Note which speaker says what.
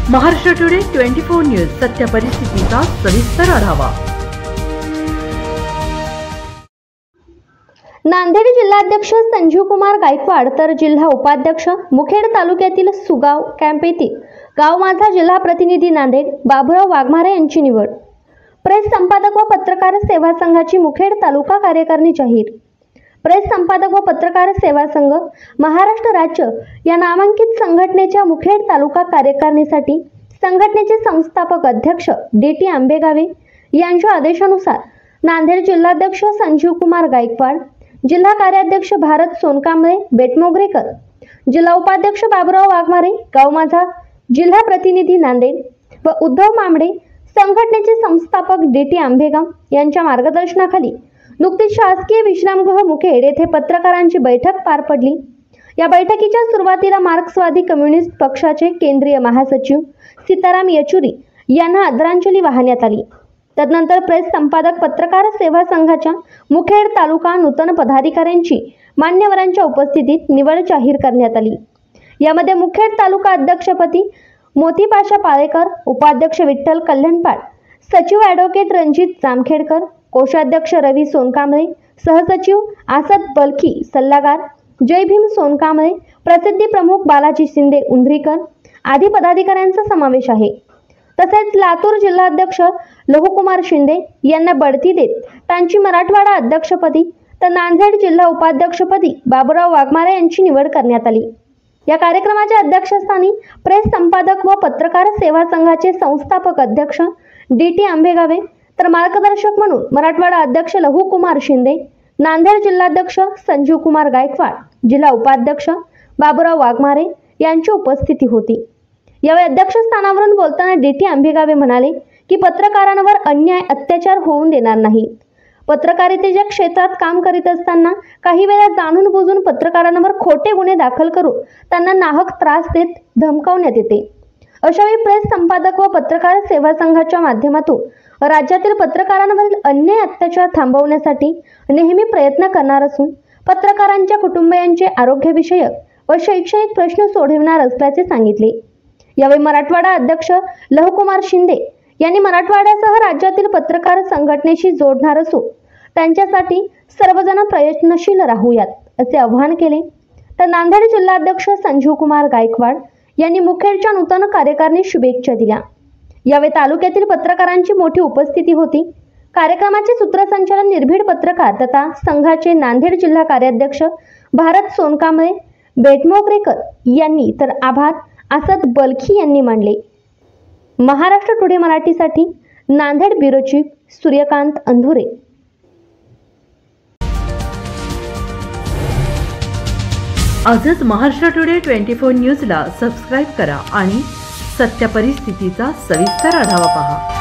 Speaker 1: Maharashtra today 24 news सत्य परिस्थितीचा सविस्तर आढावा।
Speaker 2: नांदेड जिल्हाध्यक्ष संजीव कुमार गायकवाड तर जिल्हा उपाध्यक्ष मुखेड तालुक्यातील सुगाव कॅम्प येथील गाव माझा जिल्हा प्रतिनिधी नांदेड बाबुराव वाघमारे यांची निवड। प्रेस संपादक व पत्रकार सेवा संघाची मुखेड तालुका कार्यकारिणी जाहीर। प्रेस संपादक व पत्रकार सेवा संघ महाराष्ट्र राज्य या नामांकित संघटनेच्या मुखेड तालुका कार्यकारिणीसाठी संघटनेचे संस्थापक अध्यक्ष डी.टी. आंबेगावे यांच्या आदेशानुसार नांदेड जिल्हाध्यक्ष संजीव कुमार गायकवाड, जिल्हा कार्याध्यक्ष भारत सोनकांबळे बेटमोगरेकर, जिल्हा उपाध्यक्ष बाबुराव वाघमारे गाव माझा जिल्हा प्रतिनिधी नांदेड व उद्धव मामडे संघटनेचे संस्थापक डी.टी. आंबेगाव यांच्या मार्गदर्शनाखाली नुकतीच शासकीय विश्रामगृह मुखेड येथे पत्रकारांची बैठक पार पडली। या बैठकीच्या सुरुवातीला मार्क्सवादी कम्युनिस्ट पक्षाचे केंद्रीय महासचिव सीताराम येचुरी यांना आदरांजली वाहण्यात आली। तदनंतर प्रेस संपादक पत्रकार सेवा संघाच्या मुखेड तालुका नूतन पदाधिकाऱ्यांची मान्यवरांच्या उपस्थितीत निवड जाहीर करण्यात आली। यामध्ये मुखेड तालुका अध्यक्षपदी मोतीपाशा पाळेकर, उपाध्यक्ष विठ्ठल कल्याणपाळ, सचिव ॲडव्होकेट रणजित जामखेडकर, कोषाध्यक्ष रवी सोनकांबळे, सहसचिव आसद बलखी, सल्लागार जय भीम सोनकांबळे, प्रसिद्धी प्रमुख बालाजी शिंदे उंद्रीकर आदी पदाधिकाऱ्यांचा समावेश आहे। तसेच लातूर जिल्हाध्यक्ष लहुकुमार शिंदे यांना बढती देत त्यांची मराठवाडा अध्यक्षपदी तर नांदेड जिल्हा उपाध्यक्षपदी बाबुराव वाघमारे यांची निवड करण्यात आली। या कार्यक्रमाच्या अध्यक्षस्थानी प्रेस संपादक व पत्रकार सेवा संघाचे संस्थापक अध्यक्ष डी.टी. आंबेगावे तर मार्गदर्शक म्हणून मराठवाडा अध्यक्ष लहुकुमार शिंदे, नांदेड जिल्हाध्यक्ष संजीव कुमार गायकवाड, जिल्हा उपाध्यक्ष बाबुराव वाघमारे यांची उपस्थिती होती। यावेळी अध्यक्षस्थानावरून बोलताना डी.टी. आंबेगावे म्हणाले की पत्रकारांवर अन्याय अत्याचार होऊन देणार नाही। पत्रकारितेच्या क्षेत्रात काम करीत असताना काही वेळा जाणून बुजून पत्रकारांवर खोटे गुन्हे दाखल करून त्यांना नाहक त्रास देत धमकावण्यात येते। अशावेळी प्रेस संपादक व पत्रकार सेवा संघाच्या माध्यमातून राज्यातील पत्रकारांवरील अन्याय अत्याचार थांबवण्यासाठी नेहमी प्रयत्न करणार असून पत्रकारांच्या कुटुंबियांचे आरोग्यविषयक व शैक्षणिक प्रश्न सोडविणार असल्याचे सांगितले। यावेळी मराठवाडा अध्यक्ष लहुकुमार शिंदे यांनी मराठवाड्यासह राज्यातील पत्रकार संघटनेशी जोडणार असून त्यांच्यासाठी सर्वजण प्रयत्नशील राहूयात असे आवाहन केले। तर नांदेड जिल्हाध्यक्ष संजीव कुमार गायकवाड यांनी मुखेडच्या नूतन कार्यकारिणी शुभेच्छा दिल्या। यावेळी तालुक्यातील पत्रकारांची मोठी उपस्थिती होती। कार्यक्रमाचे सूत्रसंचालन निर्भीड पत्रकार तथा संघाचे नांदेड जिल्हा कार्याध्यक्ष भारत सोनकांबळे बेटमोगरेकर यांनी तर आभार आसद बलखी यांनी मानले। महाराष्ट्र टुडे मराठीसाठी नांदेड ब्युरो चीफ सूर्यकांत अंधुरे।
Speaker 1: आजच महाराष्ट्र टुडे 24 न्यूजला सबस्क्राईब करा आणि सत्य परिस्थितीचा सविस्तर आढावा पहा।